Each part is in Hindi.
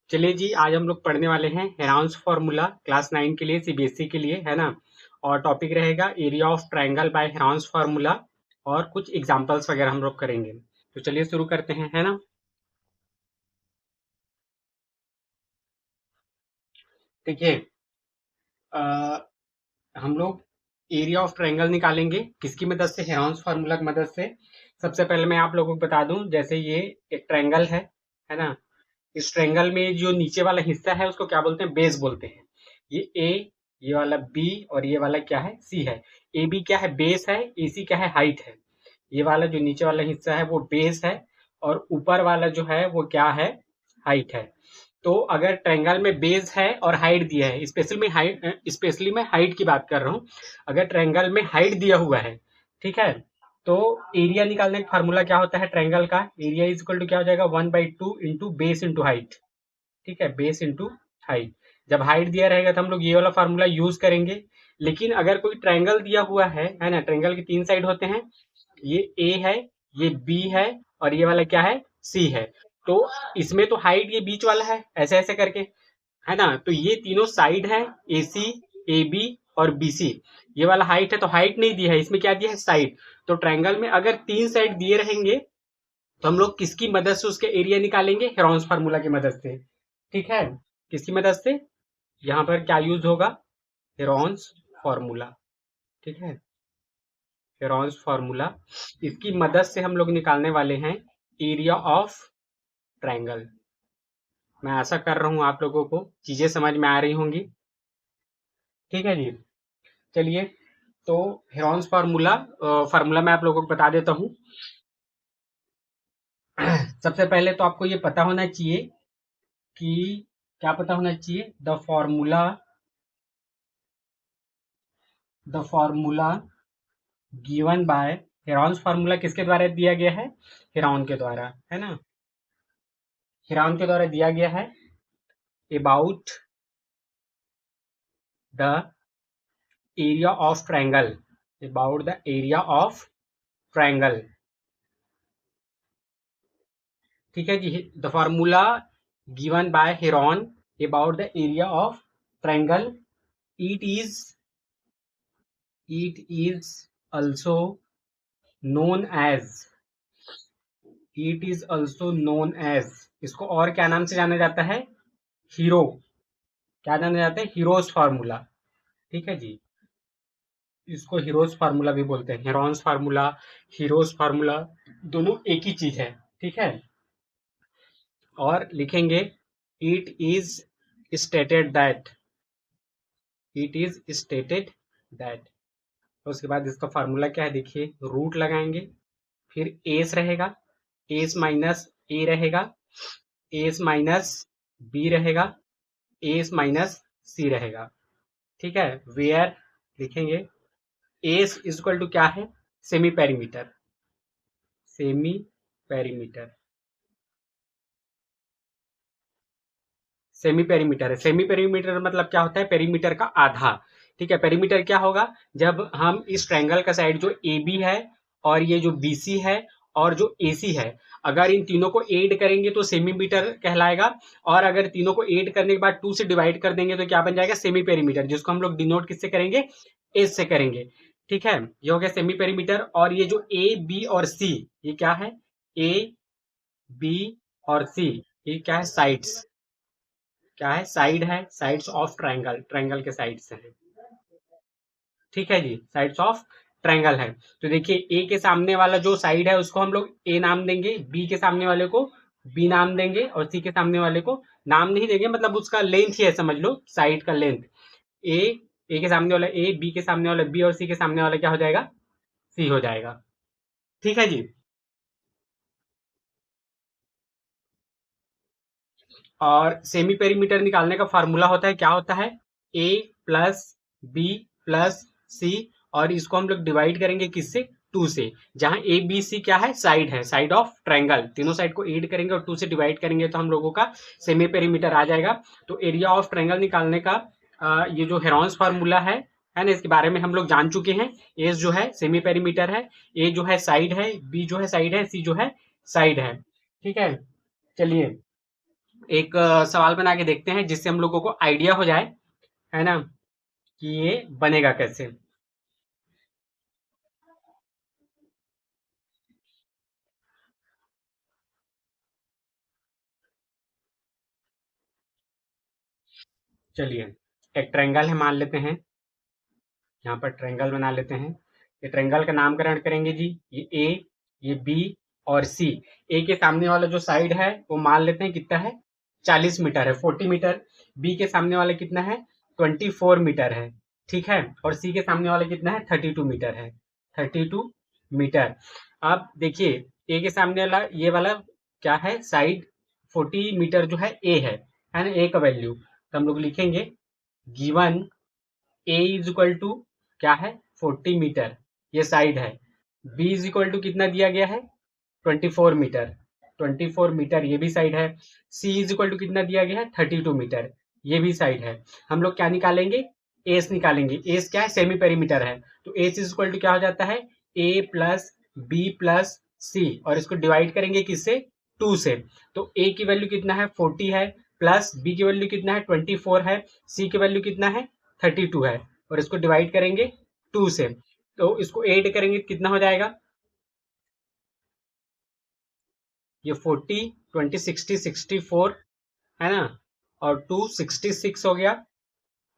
चलिए जी, आज हम लोग पढ़ने वाले हैं हेराउंस फार्मूला क्लास 9 के लिए, सीबीएसई के लिए, है ना। और टॉपिक रहेगा area of triangle by Heron's formula, और कुछ एग्जांपल्स वगैरह हम लोग करेंगे। तो चलिए शुरू करते हैं, है ना। देखिए, अ, हम लोग एरिया ऑफ ट्रायंगल निकालेंगे किसकी मदद से? हेराउंस फार्मूला की मदद से। सबसे पहले मैं आप लोगों को बता दूं, जैसे ये एक ट्रायंगल है ना। इस ट्रायंगल में जो नीचे वाला हिस्सा है उसको क्या बोलते हैं? बेस बोलते हैं। ये ए, ये वाला बी, और ये वाला क्या है? सी है। ए बी क्या है? बेस है। ए सी क्या है? हाइट है। ये वाला जो नीचे वाला हिस्सा है वो बेस है, और ऊपर वाला जो है वो क्या है? हाइट है। तो अगर ट्रायंगल में बेस है और हाइट दिया है, स्पेशली मैं हाइट की बात कर रहा हूँ। अगर ट्रायंगल में हाइट दिया हुआ है, ठीक है, तो एरिया निकालने का फार्मूला क्या होता है? ट्रायंगल का एरिया इज इक्वल टू क्या हो जाएगा? 1/2 इंटू बेस इंटू हाइट। ठीक है, बेस इंटू हाइट। जब हाइट दिया रहेगा तो हम लोग ये वाला फार्मूला यूज करेंगे। लेकिन अगर कोई ट्रायंगल दिया हुआ है ना, ट्रायंगल के 3 साइड होते हैं। ये ए है, ये बी है, और ये वाला क्या है? सी है। तो इसमें तो हाइट ये बीच वाला है, ऐसे ऐसे करके, है ना। तो ये तीनों साइड है, ए सी, ए बी और बी सी। ये वाला हाइट है तो हाइट नहीं दिया है, इसमें क्या दिया है? साइड। तो ट्रायंगल में अगर 3 साइड दिए रहेंगे तो हम लोग किसकी मदद से उसके एरिया निकालेंगे? हेरोन्स फार्मूला की मदद से। ठीक है, किसकी मदद से? यहाँ पर क्या यूज होगा? Heron's formula. ठीक है, हेरोन्स फार्मूला, इसकी मदद से हम लोग निकालने वाले हैं एरिया ऑफ ट्रायंगल। मैं आशा कर रहा हूं आप लोगों को चीजें समझ में आ रही होंगी। ठीक है जी। चलिए, तो हेरोन्स फार्मूला फार्मूला मैं आप लोगों को बता देता हूं। सबसे पहले तो आपको ये पता होना चाहिए कि क्या पता होना चाहिए? The formula given by, Heron's formula किसके द्वारा दिया गया है? हेरोन के द्वारा, है ना। हेरोन के द्वारा दिया गया है about the area of triangle. About the area of triangle. ठीक है जी। The formula given by Heron about the area of triangle, it is also known as it is also known as, इसको और क्या नाम से जाना जाता है? हीरो। क्या जाना जाता है? Heroes formula. ठीक है जी, इसको हीरोज फार्मूला भी बोलते हैं। हेरोन्स फार्मूला, हीरोज फार्मूला, दोनों एक ही चीज है। ठीक है, और लिखेंगे it is stated that, it is stated that. उसके बाद इसका फार्मूला क्या है? देखिए, रूट लगाएंगे, फिर एस रहेगा, एस माइनस ए रहेगा, एस माइनस बी रहेगा, एस माइनस सी रहेगा। ठीक है, वेयर लिखेंगे एस इज इक्वल टू क्या है? Semi perimeter. Semi perimeter, semi perimeter है। सेमी पेरीमीटर मतलब क्या होता है? पेरीमीटर का आधा। ठीक है, पेरीमीटर क्या होगा? जब हम इस ट्रायंगल का साइड जो ए बी है, और ये जो बी सी है, और जो ए सी है, अगर इन तीनों को ऐड करेंगे तो सेमीमीटर कहलाएगा। और अगर तीनों को ऐड करने के बाद 2 से डिवाइड कर देंगे तो क्या बन जाएगा? सेमी पेरीमीटर, जिसको हम लोग डिनोट किससे करेंगे? एस से करेंगे। ठीक है, ये हो गया सेमी पेरीमीटर। और ये जो ए बी और सी, ये क्या है? ए बी और सी, ये क्या है? साइड्स। क्या है? साइड है, साइड्स ऑफ ट्रायंगल, ट्रायंगल के साइड्स हैं। ठीक है जी, साइड्स ऑफ ट्रायंगल है। तो देखिए, ए के सामने वाला जो साइड है उसको हम लोग ए नाम देंगे, बी के सामने वाले को बी नाम देंगे, और सी के सामने वाले को नाम नहीं देंगे, मतलब उसका लेंथ ही है, समझ लो, साइड का लेंथ। ए, ए के सामने वाला ए, बी के सामने वाला बी, और सी के सामने वाला क्या हो जाएगा? सी हो जाएगा। ठीक है जी। और सेमी पेरीमीटर निकालने का फार्मूला होता है, क्या होता है? A plus B plus c, और इसको हम लोग डिवाइड करेंगे किससे? 2 से। जहां ए बी सी क्या है? साइड है, साइड ऑफ ट्रायंगल। तीनों साइड को ऐड करेंगे और 2 से डिवाइड करेंगे तो हम लोगों का सेमी पेरीमीटर आ जाएगा। तो एरिया ऑफ ट्रायंगल निकालने का ये जो हेरोन्स फार्मूला है ना, इसके बारे में हम लोग जान चुके हैं। ए जो है सेमी पेरीमीटर है, ए जो है साइड है, बी जो है साइड है, सी जो है साइड है। ठीक है, चलिए, एक सवाल बना के देखते हैं जिससे हम लोगों को आइडिया हो जाए, है ना, कि ये बनेगा कैसे। चलिए, एक ट्रायंगल है मान लेते हैं, यहाँ पर ट्रायंगल बना लेते हैं। ये ट्रायंगल का नामकरण करेंगे जी। ये ए, ये बी और सी। ए के सामने वाला जो साइड है वो मान लेते हैं कितना है, 40 मीटर है, 40 मीटर। बी के सामने वाला कितना है, 24 मीटर है, ठीक है। और सी के सामने वाला कितना है, 32 मीटर है, 32 मीटर। अब देखिए, ए के सामने वाला ये वाला क्या है, साइड 40 मीटर जो है ए है ना, ए का वैल्यू तो हम लोग लिखेंगे given A is equal to क्या है, 40 मीटर, ये साइड है। बी इज इक्वल टू कितना दिया गया है, 24 मीटर, 24 मीटर ये भी साइड है। सी इज इक्वल टू कितना दिया गया है, 32 मीटर, ये भी साइड है। हम लोग क्या निकालेंगे, एस निकालेंगे। एस क्या है, सेमी पेरीमीटर है, तो एस इज इक्वल टू क्या हो जाता है, A plus B plus c, और इसको डिवाइड करेंगे किससे, 2 से। तो ए की वैल्यू कितना है, 40 है, प्लस बी की वैल्यू कितना है, 24 है, सी की वैल्यू कितना है, 32 है, और इसको डिवाइड करेंगे 2 से। तो इसको ऐड करेंगे कितना हो जाएगा, ये 40, 20, 60, 64 है ना, और 2 66 हो गया,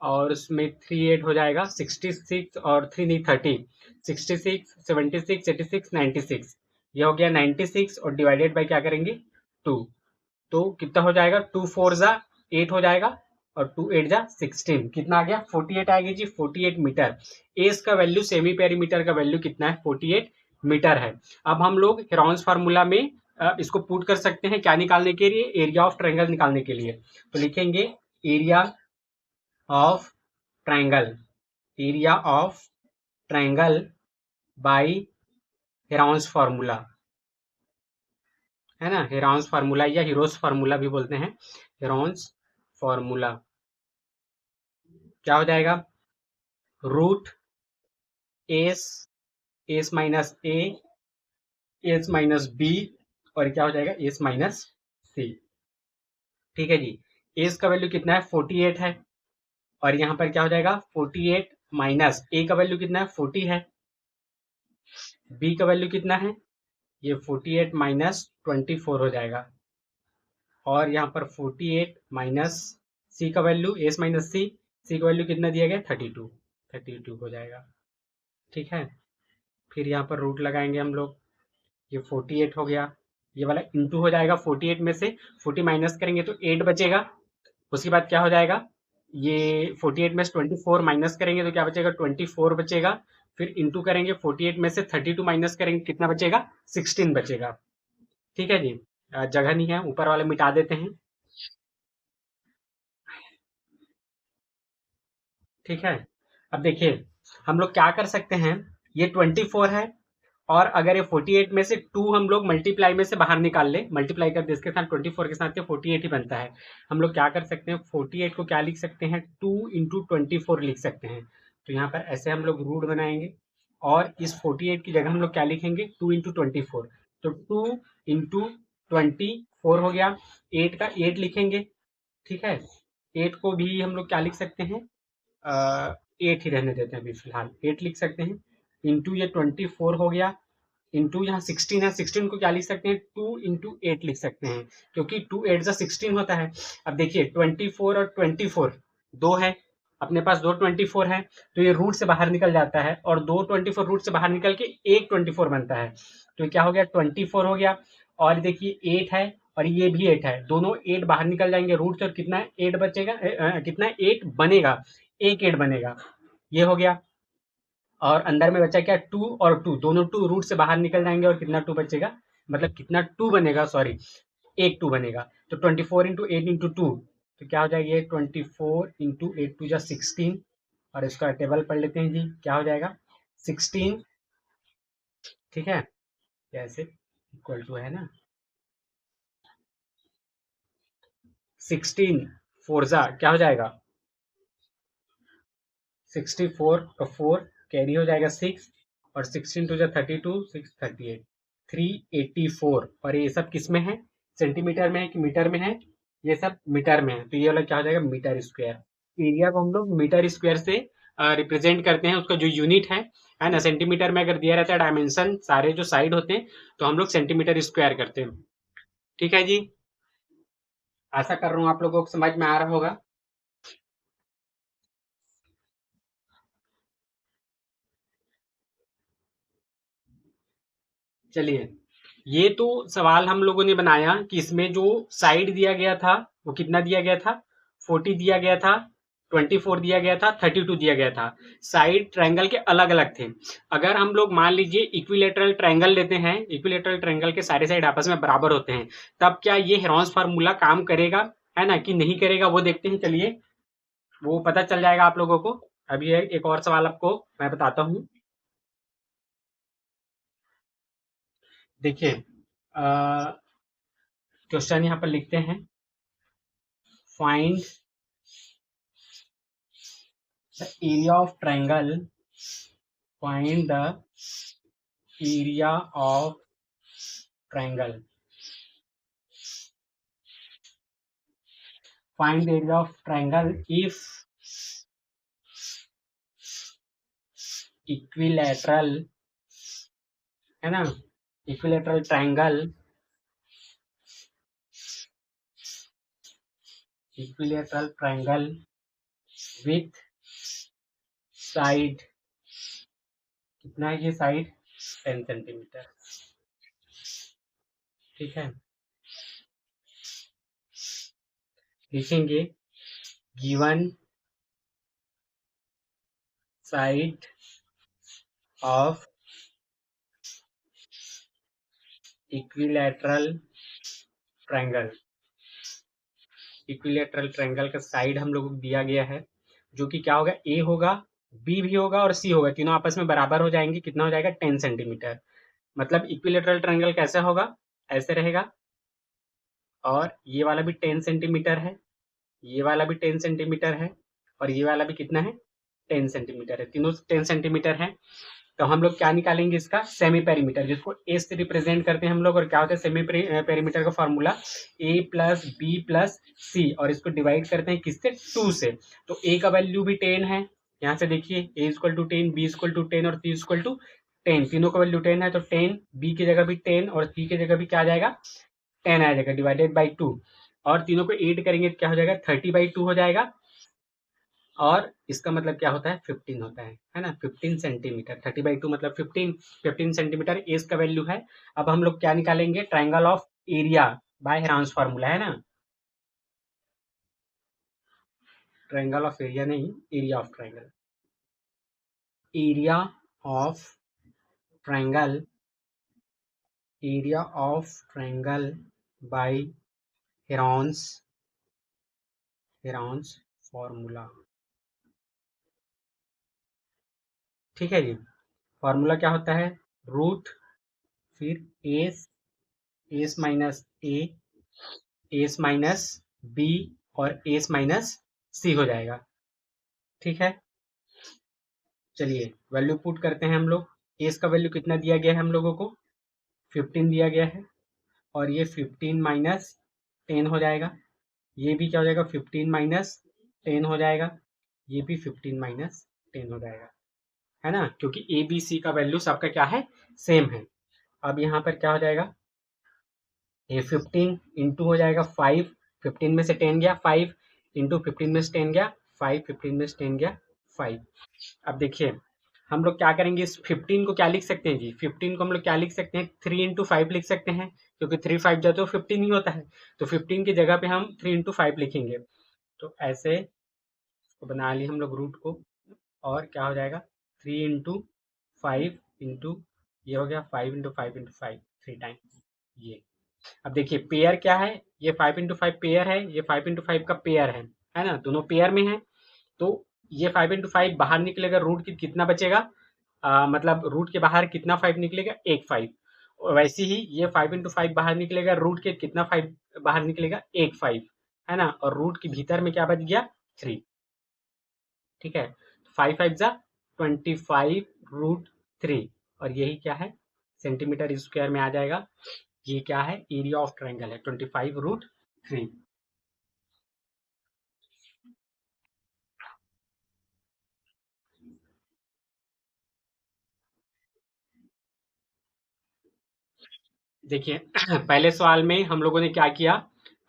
और उसमें 3 ऐड हो जाएगा, 66 और 3 नहीं, 30, 66, 76, 86, 96, ये हो गया 96, और डिवाइडेड बाय क्या करेंगे, 2। तो कितना हो जाएगा, 2 4 जा 8 हो जाएगा, और 2 8 जा 16, कितना आ गया, 48 आएगी जी, 48 मीटर। एस का वैल्यू, सेमी पेरीमीटर का वैल्यू कितना है, 48 मीटर है। अब हम लोग हेरॉन्स फार्मूला में इसको पुट कर सकते हैं, क्या निकालने के लिए, एरिया ऑफ ट्रायंगल निकालने के लिए। तो लिखेंगे area of triangle, area of triangle by Heron's formula, है ना, हेरॉन्स फार्मूला या हीरोस फार्मूला भी बोलते हैं। हेरॉन्स फार्मूला क्या हो जाएगा, रूट एस, एस माइनस ए, एस माइनस बी, और क्या हो जाएगा, एस माइनस सी। ठीक है जी। एस का वैल्यू कितना है, 48 है, और यहाँ पर क्या हो जाएगा, 48 माइनस ए का वैल्यू कितना है, 40 है, बी का वैल्यू कितना है, ये 48 माइनस 24 हो जाएगा, और यहाँ पर 48 माइनस सी का वैल्यू, एस माइनस सी, सी का वैल्यू कितना दिया गया, 32, 32 हो जाएगा, ठीक है। फिर यहाँ पर रूट लगाएंगे हम लोग, ये 48 हो गया, ये वाला इंटू हो जाएगा, 48 में से 40 माइनस करेंगे तो 8 बचेगा। उसके बाद क्या हो जाएगा, ये 48 में से 24 माइनस करेंगे तो क्या बचेगा, 24 बचेगा। फिर इंटू करेंगे, 48 में से 32 माइनस करेंगे, कितना बचेगा, 16 बचेगा। ठीक है जी। जगह नहीं है, ऊपर वाले मिटा देते हैं, ठीक है। अब देखिए, हम लोग क्या कर सकते हैं, ये 24 है, और अगर ये 48 में से 2 हम लोग मल्टीप्लाई में से बाहर निकाल ले, मल्टीप्लाई कर दे इसके साथ 24 के साथ, ये 48 ही बनता है। हम लोग क्या कर सकते हैं, 48 को क्या लिख सकते हैं, 2 इंटू 24 लिख सकते हैं। तो यहाँ पर ऐसे हम लोग रूट बनाएंगे, और इस 48 की जगह हम लोग क्या लिखेंगे, 2 इंटू 24, तो 2 इंटू 24 हो गया। 8 का 8 लिखेंगे, ठीक है। 8 को भी हम लोग क्या लिख सकते हैं, 8 ही रहने देते हैं अभी फिलहाल, 8 लिख सकते हैं, इंटू ये 24 हो गया, इंटू यहाँ 16 है, 16 को क्या लिख सकते हैं, 2 इंटू 8 लिख सकते हैं, क्योंकि 2 8 जा 16 होता है। अब देखिए 24 और 24 दो है, अपने पास दो 24 है, तो ये रूट से बाहर निकल जाता है, और दो 24 रूट से बाहर निकल के एक 24 बनता है, तो क्या हो गया, 24 हो गया। और देखिए 8 है, और ये भी 8 है, दोनों 8 बाहर निकल जाएंगे रूट से, और कितना 8 बचेगा, कितना 8 बनेगा, एक 8 बनेगा, ये हो गया। और अंदर में बचा क्या, 2 और 2, दोनों 2 रूट से बाहर निकल जाएंगे, और कितना 2 बचेगा, मतलब कितना 2 बनेगा, सॉरी, एक 2 बनेगा। तो 24 इंटू 8 इंटू 2, तो क्या हो जाएगा, ये 24 इंटू 8 टू जा 16, और इसका टेबल पढ़ लेते हैं जी, क्या हो जाएगा, 16, ठीक है, ऐसे इक्वल टू है ना, 16 फोर जा क्या हो जाएगा, 64 का 4 कैरी हो जाएगा 6, और 16 टू जा 32, 6 38, 384, और ये सब किस में है, सेंटीमीटर में है कि मीटर में है, ये सब मीटर में है, तो ये वाला क्या हो जाएगा, मीटर स्क्वायर। एरिया को हम लोग मीटर स्क्वायर से रिप्रेजेंट करते हैं, उसका जो यूनिट है ना। सेंटीमीटर में अगर दिया रहता है डायमेंशन सारे जो साइड होते हैं, तो हम लोग सेंटीमीटर स्क्वायर करते हैं। ठीक है जी, आशा कर रहा हूँ आप लोगों को समझ में आ रहा होगा। चलिए, ये तो सवाल हम लोगों ने बनाया कि इसमें जो साइड दिया गया था वो कितना दिया गया था, 40 दिया गया था, 24 दिया गया था, 32 दिया गया था। साइड ट्रायंगल के अलग अलग थे। अगर हम लोग मान लीजिए इक्विलेटरल ट्रायंगल लेते हैं, इक्विलेटरल ट्रायंगल के सारे साइड आपस में बराबर होते हैं, तब क्या ये हेरॉन्स फार्मूला काम करेगा, है ना, कि नहीं करेगा, वो देखते हैं। चलिए, वो पता चल जाएगा आप लोगों को। अभी एक और सवाल आपको मैं बताता हूँ। देखिए, क्वेश्चन यहाँ पर लिखते हैं, find the area of triangle, find the area of triangle, find the area of triangle if equilateral, है ना, equilateral triangle, equilateral triangle with side, कितना है ये साइड, 10 सेंटीमीटर। ठीक है, लिखेंगे given side of equilateral triangle, equilateral triangle का साइड हम लोगों को दिया गया है, जो कि क्या होगा, ए होगा, बी भी होगा और सी होगा, तीनों आपस में बराबर हो जाएंगे। कितना हो जाएगा, 10 सेंटीमीटर। मतलब इक्विलैटरल ट्रायंगल कैसा होगा, ऐसे रहेगा, और ये वाला भी 10 सेंटीमीटर है, ये वाला भी 10 सेंटीमीटर है, और ये वाला भी कितना है, 10 सेंटीमीटर है, तीनों 10 सेंटीमीटर है। तो हम लोग क्या निकालेंगे, इसका सेमी पेरीमीटर, जिसको ए से रिप्रेजेंट करते हैं हम लोग। और क्या होता है सेमी पेरीमीटर का फॉर्मूला, ए प्लस बी प्लस सी, और इसको डिवाइड करते हैं किससे, 2 से। तो ए का वैल्यू भी 10 है, यहाँ से देखिए, a equal to 10, b equal to 10 और सी इक्वल टू 10, तीनों का वैल्यू 10 है, तो 10, बी की जगह भी 10 और सी की जगह भी क्या आ जाएगा, 10 आ जाएगा, डिवाइडेड बाई 2। और तीनों को ऐड करेंगे तो क्या हो जाएगा, 30/2 हो जाएगा। और इसका मतलब क्या होता है, 15 होता है ना, 15 सेंटीमीटर, 30/2 मतलब 15, 15 सेंटीमीटर इसका वैल्यू है। अब हम लोग क्या निकालेंगे, triangle of area by Heron's formula, है ना, ट्रायंगल ऑफ एरिया नहीं, area of triangle, area of triangle, area of triangle by Heron's, Heron's formula. ठीक है जी, फार्मूला क्या होता है, रूट, फिर एस, एस माइनस ए, एस माइनस बी और एस माइनस सी हो जाएगा। ठीक है, चलिए वैल्यू पुट करते हैं हम लोग। एस का वैल्यू कितना दिया गया है हम लोगों को, 15 दिया गया है, और ये 15 माइनस 10 हो जाएगा। ये भी क्या हो जाएगा, 15 माइनस 10 हो जाएगा, ये भी 15 माइनस 10 हो जाएगा, है ना, क्योंकि ए बी सी का वैल्यू सबका क्या है, सेम है। अब यहाँ पर क्या हो जाएगा, ये 15 इंटू हो जाएगा 5, 15 में से 10 गया 5, इंटू 15 में से 10 गया 5, 15 में से 10 गया 5। अब देखिए, हम लोग क्या करेंगे, इस 15 को क्या लिख सकते हैं जी, 15 को हम लोग क्या लिख सकते हैं, 3 इंटू 5 लिख सकते हैं, क्योंकि 3 5 जाए तो 15 ही होता है। तो 15 की जगह पे हम 3 इंटू 5 लिखेंगे। तो ऐसे बना लिए हम लोग रूट को, और क्या हो जाएगा, 3 इंटू 5 इंटू, ये हो गया 5 इंटू 5 इंटू 5, 3 टाइम ये। अब देखिए पेयर क्या है, ये 5 इंटू 5 पेयर है, ये 5 इंटू 5 का पेयर है ना, दोनों पेयर में है। तो ये 5 इंटू 5 बाहर निकलेगा, रूट की कितना बचेगा, मतलब रूट के बाहर कितना 5 निकलेगा, एक 5। वैसे ही ये 5 इंटू 5 बाहर निकलेगा, रूट के कितना 5 बाहर निकलेगा, एक 5, है ना, और रूट के भीतर में क्या बच गया, 3। ठीक है, 5 5 जा 25 रूट 3, और यही क्या है, सेंटीमीटर स्क्वायर में आ जाएगा। ये क्या है, एरिया ऑफ ट्रायंगल है, 25 रूट 3। देखिए पहले सवाल में हम लोगों ने क्या किया,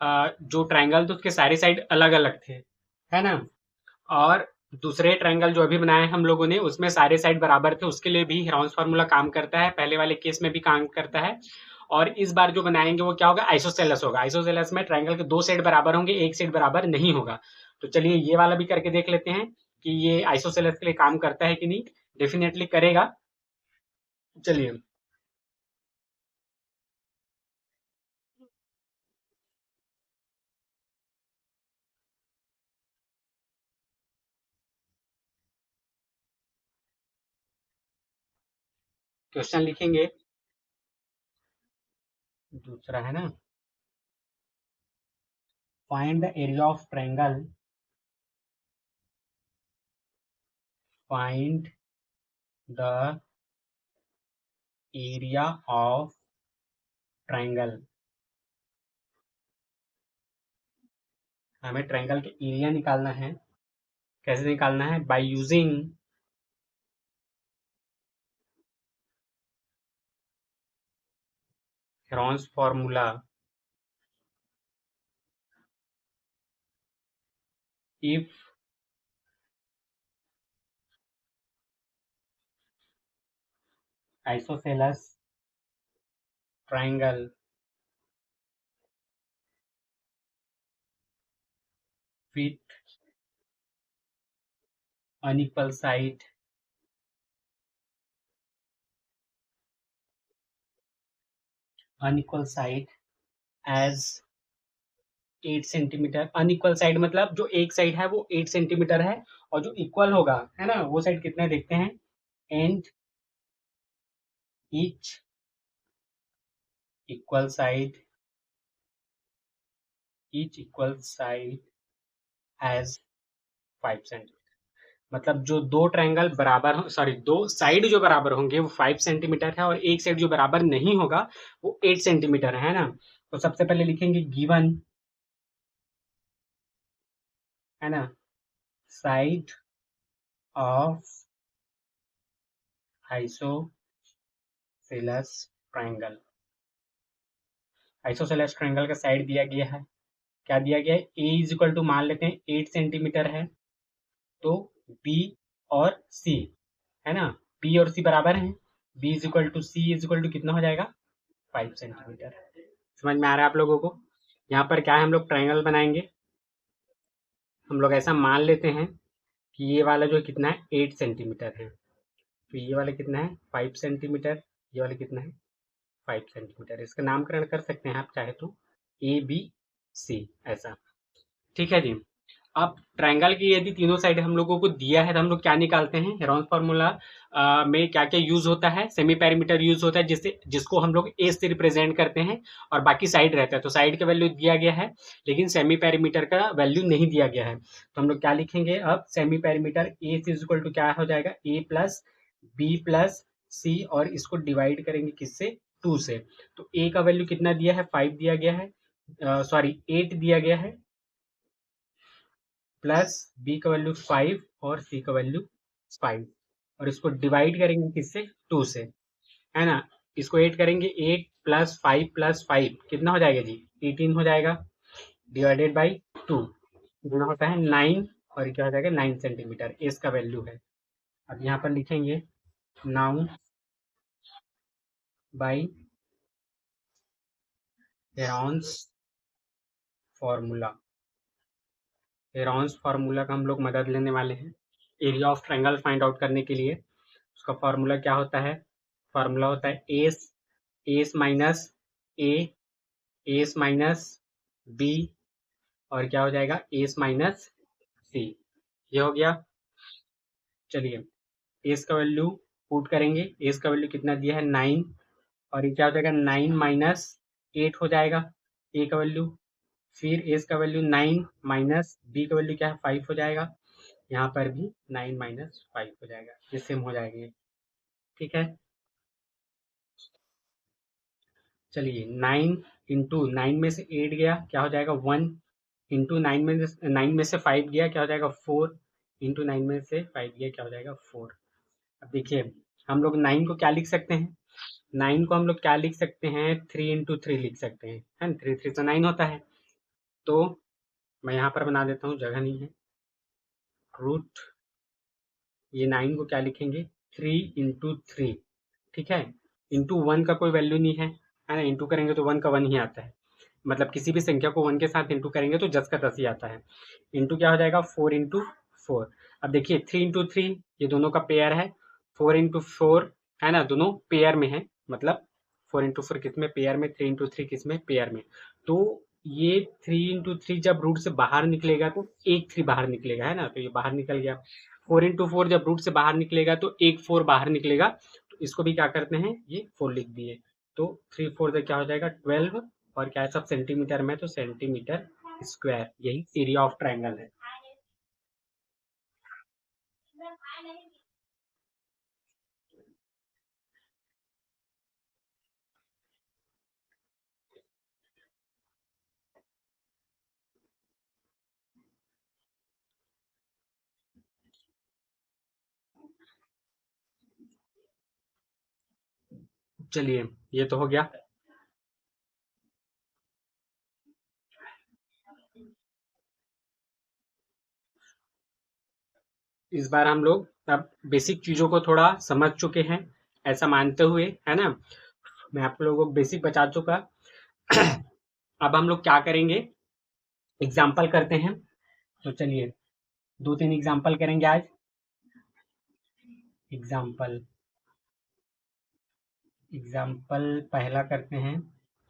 जो ट्रायंगल थे उसके सारे साइड अलग अलग थे, है ना। और दूसरे ट्रायंगल जो अभी बनाए हम लोगों ने उसमें सारे साइड बराबर थे, उसके लिए भी हेरोन्स फार्मूला काम करता है, पहले वाले केस में भी काम करता है। और इस बार जो बनाएंगे वो क्या होगा, आइसोसेलेस होगा। आइसोसेलेस में ट्रायंगल के दो साइड बराबर होंगे, एक साइड बराबर नहीं होगा। तो चलिए ये वाला भी करके देख लेते हैं कि ये आइसोसेलेस के लिए काम करता है कि नहीं। डेफिनेटली करेगा। चलिए क्वेश्चन लिखेंगे। दूसरा है ना, find the area of triangle, find the area of triangle. हमें ट्रायंगल के एरिया निकालना है। कैसे निकालना है, by using Heron's formula. If isosceles triangle with unequal side, unequal side as 8 centimetre. Unequal side मतलब जो एक साइड है वो 8 सेंटीमीटर है, और जो इक्वल होगा है ना वो साइड कितना है देखते हैं। And each equal side, each equal side has 5 centimetre. मतलब जो दो ट्रायंगल बराबर हो, सॉरी दो साइड जो बराबर होंगे वो 5 सेंटीमीटर है, और एक साइड जो बराबर नहीं होगा वो 8 सेंटीमीटर है ना। तो सबसे पहले लिखेंगे गिवन, है ना, side of isosceles triangle. Isosceles triangle का साइड दिया गया है, क्या दिया गया है, ए इज इक्वल टू मान लेते हैं 8 सेंटीमीटर है, तो बी और सी, है ना, बी और सी बराबर हैं, b is equal to c is equal to कितना हो जाएगा, 5 सेंटीमीटर। समझ में आ रहा है आप लोगों को। यहाँ पर क्या है, हम लोग ट्रायंगल बनाएंगे। हम लोग ऐसा मान लेते हैं कि ये वाला जो कितना है 8 सेंटीमीटर है, तो ये वाला कितना है 5 सेंटीमीटर, ये वाला कितना है 5 सेंटीमीटर। इसका नामकरण कर सकते हैं आप चाहे तो, ए बी सी ऐसा। ठीक है जी। अब ट्रायंगल की यदि तीनों साइड हम लोगों को दिया है तो हम लोग क्या निकालते हैं, हेरोन्स फार्मूला में क्या क्या यूज होता है, सेमी पैरामीटर यूज होता है जिससे जिसको हम लोग ए से रिप्रेजेंट करते हैं, और बाकी साइड रहता है। तो साइड का वैल्यू दिया गया है लेकिन सेमी पैरामीटर का वैल्यू नहीं दिया गया है, तो हम लोग क्या लिखेंगे अब, semi parameter a is equal to क्या हो जाएगा, a plus B plus c, और इसको डिवाइड करेंगे किससे, 2 से। तो ए का वैल्यू कितना दिया है, 5 दिया गया है, सॉरी 8 दिया गया है, प्लस बी का वैल्यू 5 और सी का वैल्यू 5, और इसको डिवाइड करेंगे किससे, 2 से, है ना। इसको 8 करेंगे, 8 प्लस 5 कितना हो जाएगा जी, 18 हो जाएगा, डिवाइडेड बाई 2 गुना होता है 9, और क्या हो जाएगा 9 सेंटीमीटर इसका वैल्यू है। अब यहाँ पर लिखेंगे now by Heron's formula. Heron's formula का हम लोग मदद लेने वाले हैं area of triangle find out करने के लिए। उसका फार्मूला क्या होता है, फार्मूला होता है एस, एस माइनस ए, एस माइनस बी, और क्या हो जाएगा एस माइनस सी। ये हो गया। चलिए एस का वैल्यू पुट करेंगे, एस का वैल्यू कितना दिया है 9, और ये क्या हो जाएगा 9 माइनस 8 हो जाएगा ए का वैल्यू, फिर एस का वैल्यू 9 माइनस बी का वैल्यू क्या है 5 हो जाएगा, यहाँ पर भी 9 माइनस 5 हो जाएगा, ये सेम हो जाएंगे। ठीक है, चलिए 9 इंटू 9 में से 8 गया क्या हो जाएगा 1, इंटू 9 में से 5 गया क्या हो जाएगा 4, इंटू 9 में से 5 गया क्या हो जाएगा 4। अब देखिए हम लोग 9 को क्या लिख सकते हैं, 9 को हम लोग क्या लिख सकते हैं, 3 इंटू 3 लिख सकते हैं, है ना, 3 3 तो 9 होता है। तो मैं यहाँ पर बना देता हूँ, जगह नहीं है। रूट ये 9 को क्या लिखेंगे, 3 इंटू 3, ठीक है। इंटू 1 का कोई वैल्यू नहीं है ना, इंटू करेंगे तो 1 का 1 ही आता है। मतलब किसी भी संख्या को 1 के साथ इंटू करेंगे तो 10 का 10 ही आता है। इंटू क्या हो जाएगा, 4 इंटू 4। अब देखिए 3 इंटू 3 ये दोनों का पेयर है, 4 इंटू 4 है ना, दोनों पेयर में है। मतलब 4 इंटू 4 किस में, पेयर में, 3 इंटू 3 किस में, पेयर में। तो ये 3 इंटू 3 जब रूट से बाहर निकलेगा तो एक 3 बाहर निकलेगा, है ना, तो ये बाहर निकल गया। 4 इंटू 4 जब रूट से बाहर निकलेगा तो एक 4 बाहर निकलेगा, तो इसको भी क्या करते हैं, ये 4 लिख दिए। तो 3 4 से क्या हो जाएगा, 12। और क्या है, सब सेंटीमीटर में, तो सेंटीमीटर स्क्वायर, यही एरिया ऑफ ट्रायंगल है। चलिए ये तो हो गया। इस बार हम लोग अब बेसिक चीजों को थोड़ा समझ चुके हैं, ऐसा मानते हुए, है ना, मैं आप लोगों को बेसिक बता चुका। अब हम लोग क्या करेंगे, एग्जाम्पल करते हैं। तो चलिए 2 3 एग्जाम्पल करेंगे आज। एग्जाम्पल एग्जाम्पल पहला करते हैं।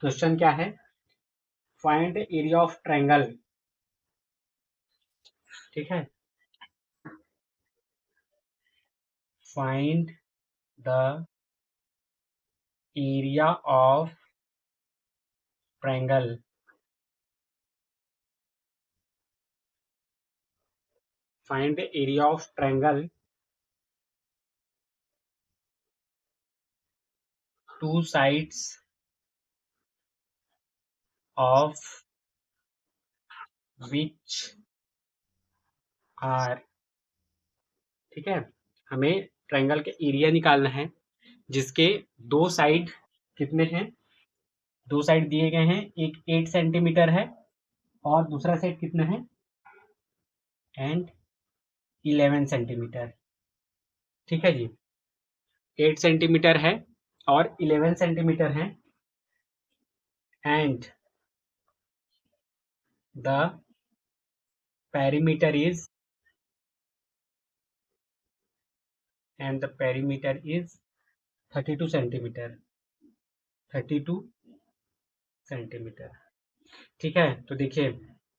क्वेश्चन क्या है, फाइंड एरिया ऑफ ट्रायंगल, ठीक है। Find the area of triangle. Find the area of triangle, two sides of which are, ठीक है। हमें ट्रायंगल के एरिया निकालना है जिसके दो साइड कितने हैं, दो साइड दिए गए हैं, एक 8 सेंटीमीटर है और दूसरा साइड कितना है, एंड 11 सेंटीमीटर, ठीक है जी। 8 सेंटीमीटर है और 11 सेंटीमीटर है, and the perimeter is and the perimeter is 32 centimetre, 32 centimetre, ठीक है। तो देखिए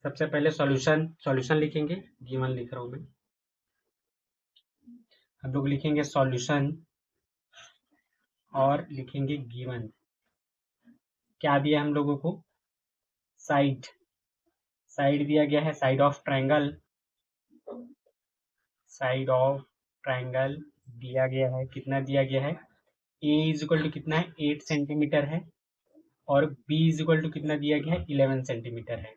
सबसे पहले सॉल्यूशन लिखेंगे, गिवन लिख रहा हूं मैं। हम लोग लिखेंगे सॉल्यूशन और लिखेंगे गिवन। क्या दिया हम लोगों को, साइड, साइड दिया गया है, side of triangle, side of triangle दिया गया है, कितना दिया गया है, ए इज इक्वल टू कितना है, 8 सेंटीमीटर है, और बी इज इक्वल टू कितना दिया गया है, 11 सेंटीमीटर है।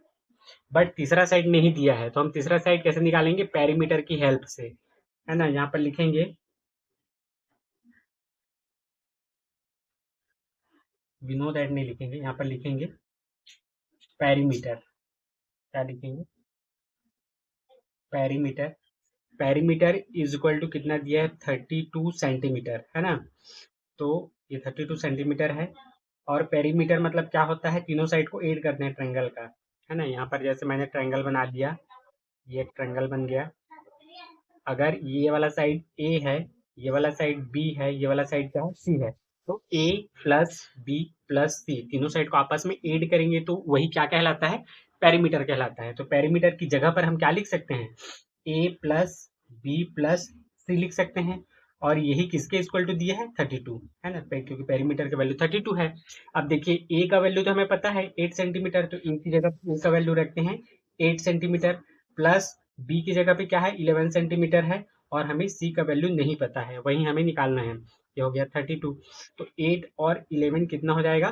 बट तीसरा साइड नहीं दिया है, तो हम तीसरा साइड कैसे निकालेंगे, पेरीमीटर की हेल्प से, है ना। यहाँ पर लिखेंगे, वी नो दैट नहीं लिखेंगे, यहाँ पर लिखेंगे पेरीमीटर। क्या लिखेंगे, perimeter. Perimeter is equal to कितना दिया है, 32 सेंटीमीटर, है ना। तो ये 32 सेंटीमीटर है। और पेरीमीटर मतलब क्या होता है, तीनों साइड को ऐड करते हैं ट्रायंगल का, है ना। यहाँ पर जैसे मैंने ट्रायंगल बना दिया, ये एक ट्रायंगल बन गया। अगर ये वाला साइड ए है, ये वाला साइड बी है, ये वाला साइड क्या है, सी है, तो ए प्लस बी प्लस सी तीनों साइड को आपस में ऐड करेंगे तो वही क्या कहलाता है, पेरीमीटर कहलाता है। तो पेरीमीटर की जगह पर हम क्या लिख सकते हैं, ए प्लस बी प्लस सी लिख सकते हैं। और यही किसके इक्वल टू दिया है, 32, है ना, क्योंकि पेरीमीटर का वैल्यू 32 है। अब देखिए ए का वैल्यू तो हमें पता है 8 सेंटीमीटर, तो ए की जगह ए का वैल्यू रखते हैं 8 सेंटीमीटर, प्लस बी की जगह पे क्या है, 11 सेंटीमीटर है, और हमें सी का वैल्यू नहीं पता है, वही हमें निकालना है। ये हो गया 32। तो 8 और 11 कितना हो जाएगा,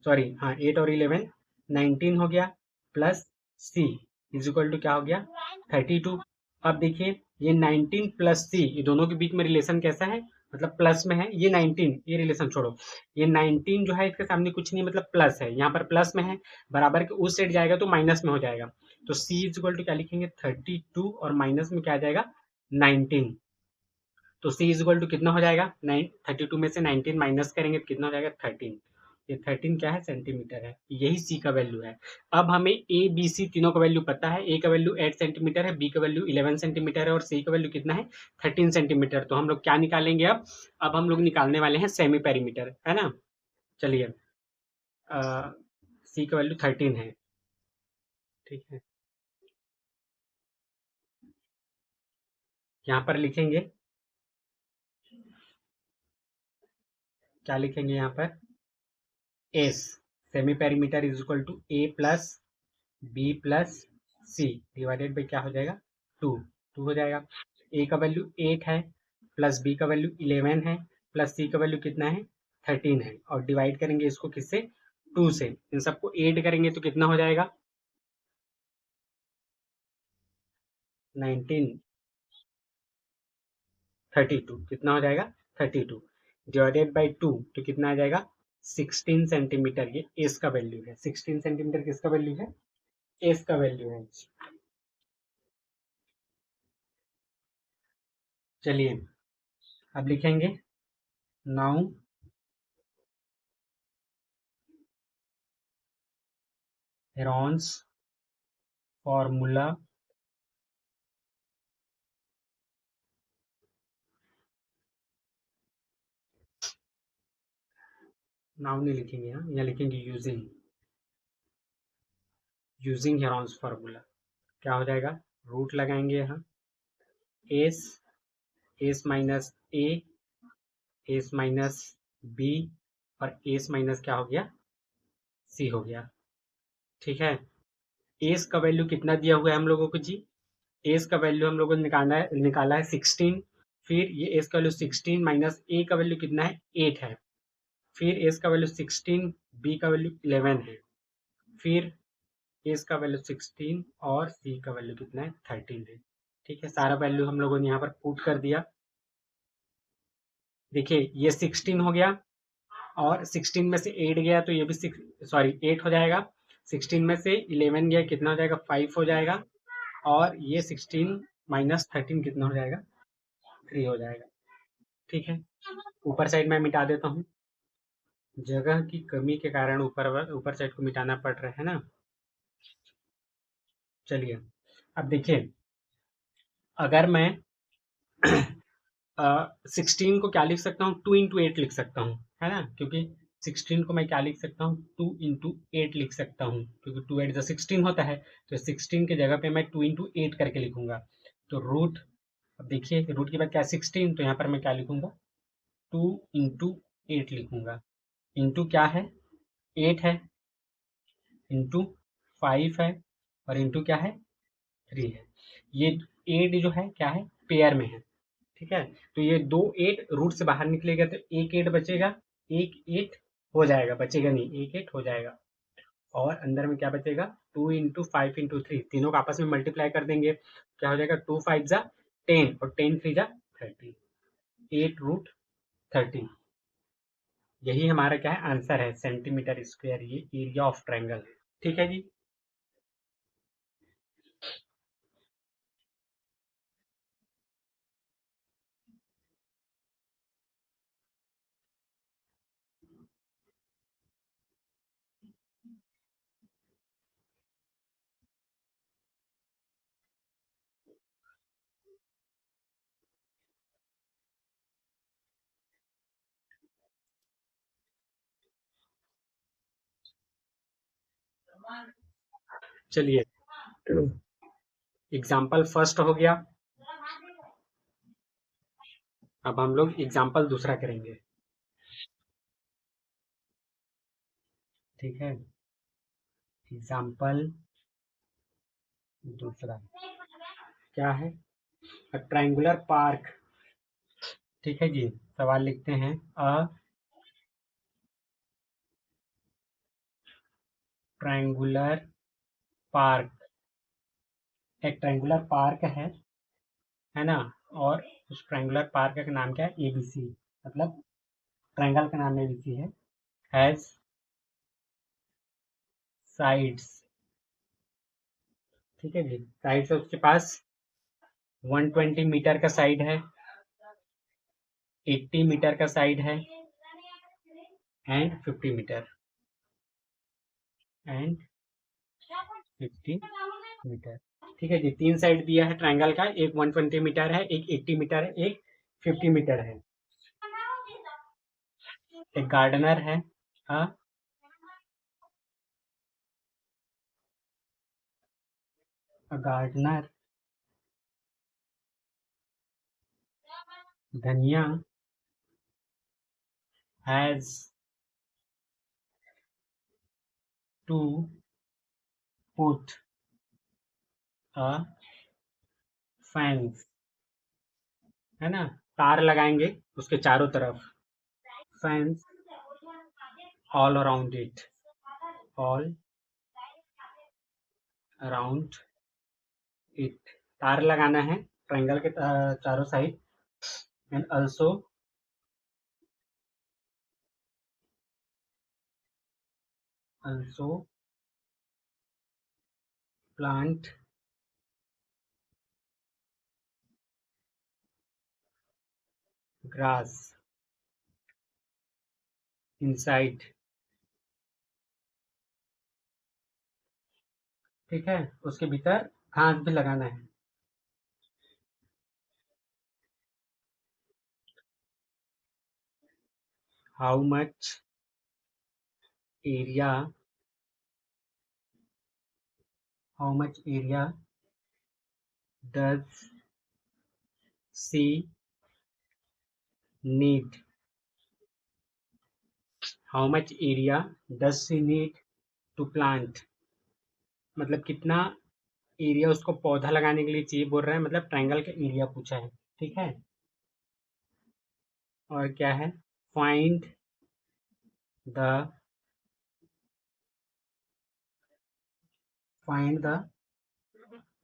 सॉरी हाँ 8 और 11 19 हो गया, plus c is equal to क्या हो गया, 32। अब देखिए ये 19 प्लस सी, ये दोनों के बीच में रिलेशन कैसा है, मतलब प्लस में है, ये 19, ये रिलेशन छोड़ो, ये 19 जो है इसके सामने कुछ नहीं, मतलब प्लस है, यहाँ पर प्लस में है, बराबर के उस साइड जाएगा तो माइनस में हो जाएगा। तो c इज इक्वल टू क्या लिखेंगे, 32, और माइनस में क्या आ जाएगा, 19। तो c इज इक्वल टू कितना हो जाएगा, 32 में से 19 माइनस करेंगे तो कितना हो जाएगा, 13। ये 13 क्या है, सेंटीमीटर है, यही c का वैल्यू है। अब हमें a b c तीनों का वैल्यू पता है, a का वैल्यू 8 सेंटीमीटर है, b का वैल्यू 11 सेंटीमीटर है, और c का वैल्यू कितना है, 13 सेंटीमीटर। तो हम लोग क्या निकालेंगे अब हम लोग निकालने वाले हैं सेमी पेरीमीटर, है ना। चलिए, c का वैल्यू 13 है, ठीक है। यहाँ पर लिखेंगे, क्या लिखेंगे यहाँ पर, s semi perimeter is equal to a plus b plus c divided by क्या हो जाएगा, 2। 2 हो जाएगा। a का वैल्यू 8 है, प्लस b का वैल्यू 11 है, प्लस c का वैल्यू कितना है, 13 है, और डिवाइड करेंगे इसको किससे, 2 से। इन सबको ऐड करेंगे तो कितना हो जाएगा, 19, 32 कितना हो जाएगा, 32 डिवाइडेड बाई 2 तो कितना आ जाएगा, 16 सेंटीमीटर। ये एस का वैल्यू है, 16 सेंटीमीटर किसका वैल्यू है, एस का वैल्यू है। चलिए, अब लिखेंगे, नाउ हेरॉन्स फॉर्मूला नाउ नहीं लिखेंगे, यहाँ लिखेंगे यूजिंग, यूजिंग हेरॉन्स फार्मूला। क्या हो जाएगा, रूट लगाएंगे यहाँ, एस, एस माइनस ए, एस माइनस बी, और एस माइनस क्या हो गया, सी हो गया, ठीक है। एस का वैल्यू कितना दिया हुआ है हम लोगों को जी, एस का वैल्यू हम लोगों ने निकाला है 16। फिर ये एस का वैल्यू 16 माइनस ए का वैल्यू कितना है, 8 है। फिर एस का वैल्यू 16, बी का वैल्यू 11 है। फिर एस का वैल्यू 16 और सी का वैल्यू कितना है, 13 है, ठीक है। सारा वैल्यू हम लोगों ने यहाँ पर पुट कर दिया। देखिए, ये 16 हो गया, और 16 में से 8 गया तो ये भी 8 हो जाएगा। 16 में से 11 गया, कितना हो जाएगा, 5 हो जाएगा। और ये 16 माइनस 13 कितना हो जाएगा, 3 हो जाएगा, ठीक है। ऊपर साइड में मिटा देता हूँ, जगह की कमी के कारण ऊपर ऊपर साइड को मिटाना पड़ रहा है ना। चलिए, अब देखिए, अगर मैं 16 को क्या लिख सकता हूँ, 2 into 8 लिख सकता हूँ, है ना, क्योंकि 16 को मैं क्या लिख सकता हूँ, 2 into 8 लिख सकता हूँ, क्योंकि 2 8 16 होता है। तो 16 की जगह पे मैं 2 into 8 करके लिखूंगा। तो रूट, अब देखिए, रूट के बाद क्या, 16, तो यहाँ पर मैं क्या लिखूंगा, 2 into 8 लिखूंगा। इंटू क्या है, 8 है, इंटू 5 है, और इंटू क्या है, 3 है। ये 8 जो है क्या है, पेयर में है, ठीक है। तो ये 2 8 रूट से बाहर निकलेगा तो एक 8 बचेगा, एक 8 हो जाएगा, बचेगा नहीं, एक 8 हो जाएगा। और अंदर में क्या बचेगा, 2 into 5 into 3, तीनों को आपस में मल्टीप्लाई कर देंगे, क्या हो जाएगा, 2 5 जा 10, और 10 3 जा 30, 8√30। यही हमारा क्या है, आंसर है, सेंटीमीटर स्क्वायर, ये एरिया ऑफ ट्रायंगल है, ठीक है जी। चलिए, एग्जाम्पल फर्स्ट हो गया, अब हम लोग एग्जाम्पल दूसरा करेंगे, ठीक है। एग्जाम्पल दूसरा क्या है, ट्रायंगुलर पार्क, ठीक है जी। सवाल लिखते हैं, अ ट्रायंगुलर पार्क, एक ट्रायंगुलर पार्क है ना। और उस ट्रायंगुलर पार्क का नाम क्या है, एबीसी, मतलब ट्रायंगल का नाम एबीसी है। हैज साइड्स, ठीक है जी, साइड्स उसके पास 120 मीटर का साइड है, 80 मीटर का साइड है, एंड 50 मीटर, एंड 50 मीटर। ठीक है जी, तीन साइड दिया है ट्रायंगल का, एक 120 मीटर है, एक 80 मीटर है, एक 50 मीटर है। एक गार्डनर है, हाँ, गार्डनर, धनिया, has to put a fence, है ना, तार लगाएंगे उसके चारों तरफ, fence all around it, all around it, तार लगाना है ट्रायंगल के चारों side, and also plant grass inside, ठीक है, उसके भीतर घास भी लगाना है। How much area, how much area does she need, how much area does she need to plant, मतलब कितना एरिया उसको पौधा लगाने के लिए चाहिए बोल रहा है, मतलब ट्रायंगल का एरिया पूछा है, ठीक है। और क्या है, find the, find the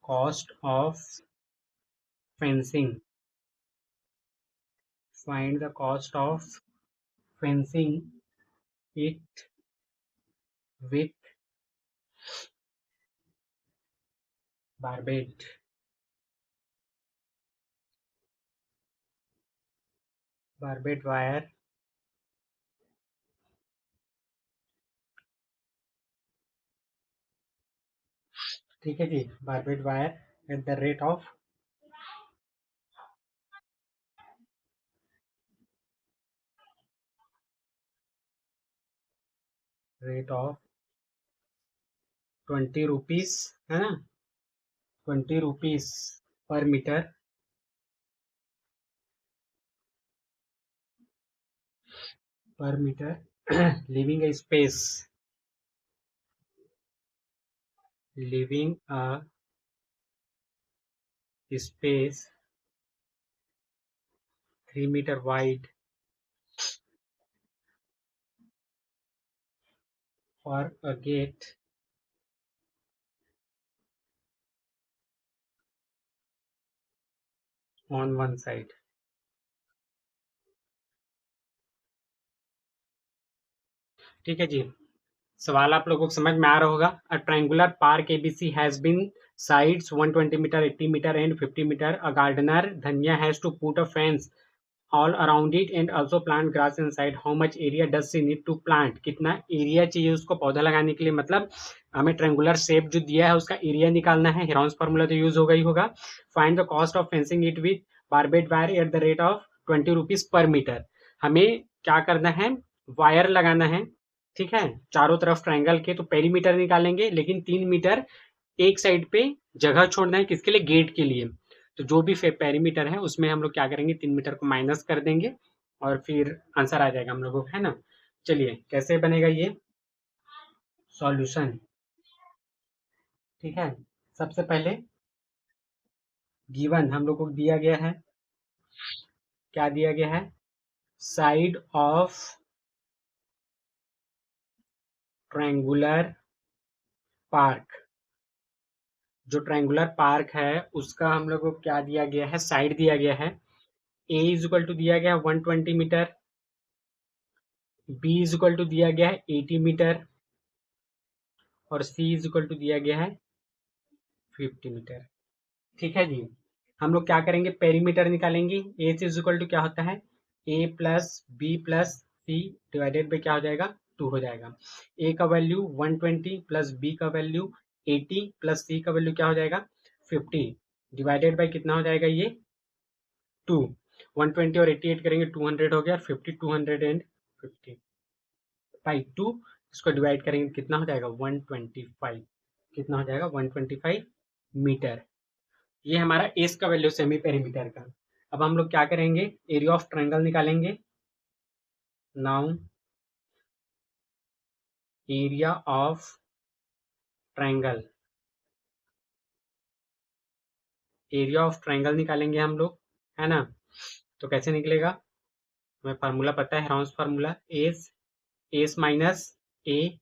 cost of fencing, find the cost of fencing it with barbed, barbed wire, ठीक है जी, barbed wire at the rate of 20 rupees, है ना, 20 rupees per metre, per metre, leaving a space, leaving a space 3 metre wide for a gate on one side, ठीक है जी। सवाल आप लोगों को समझ में आ रहा होगा। A triangular park ABC has been sides 120 metre, 80 metre and 50 metre. A gardener धनिया has to put a fence all around it and also plant grass inside. How much area does she need to plant, कितना एरिया चाहिए उसको पौधा लगाने के लिए, मतलब हमें ट्रायंगुलर शेप जो दिया है उसका एरिया निकालना है। हेरॉन्स फार्मूला तो यूज होगा ही होगा। Find the cost of fencing it with barbed wire at the rate of 20 rupees per metre. हमें क्या करना है, वायर लगाना है, ठीक है, चारों तरफ ट्रायंगल के, तो पेरीमीटर निकालेंगे, लेकिन 3 मीटर एक साइड पे जगह छोड़ना है, किसके लिए, गेट के लिए। तो जो भी पेरीमीटर है उसमें हम लोग क्या करेंगे, 3 मीटर को माइनस कर देंगे और फिर आंसर आ जाएगा हम लोगों को, है ना। चलिए कैसे बनेगा ये सॉल्यूशन, ठीक है। सबसे पहले गिवन हम लोग को दिया गया है, क्या दिया गया है, साइड ऑफ ट्रायंगुलर पार्क, जो ट्रायंगुलर पार्क है उसका हम लोग को क्या दिया गया है, साइड दिया गया है। ए इज इक्वल टू दिया गया है 120 metre, b is equal to दिया गया है 80 मीटर, और सी इज इक्वल टू दिया गया है 50 मीटर। ठीक है जी। हम लोग क्या करेंगे, पेरीमीटर निकालेंगे। ए इज इक्वल टू क्या होता है, A plus B plus C divided by क्या हो जाएगा, 2 हो जाएगा। ए का वैल्यू 120 प्लस बी का वैल्यू 80 प्लस सी का वैल्यू क्या हो जाएगा 50, डिवाइडेड बाई कितना हो जाएगा ये 2। 120 और 88 करेंगे 200 हो गया, और 50 250 बाई 2, इसको डिवाइड करेंगे कितना हो जाएगा 125। कितना हो जाएगा 125 मीटर। ये हमारा एस का वैल्यू सेमी पेरीमीटर का। अब हम लोग क्या करेंगे, एरिया ऑफ ट्रायंगल निकालेंगे। Now area of triangle, area of triangle निकालेंगे हम लोग, है ना। तो कैसे निकलेगा, हमें फार्मूला पता है, Heron's formula, S S minus ए,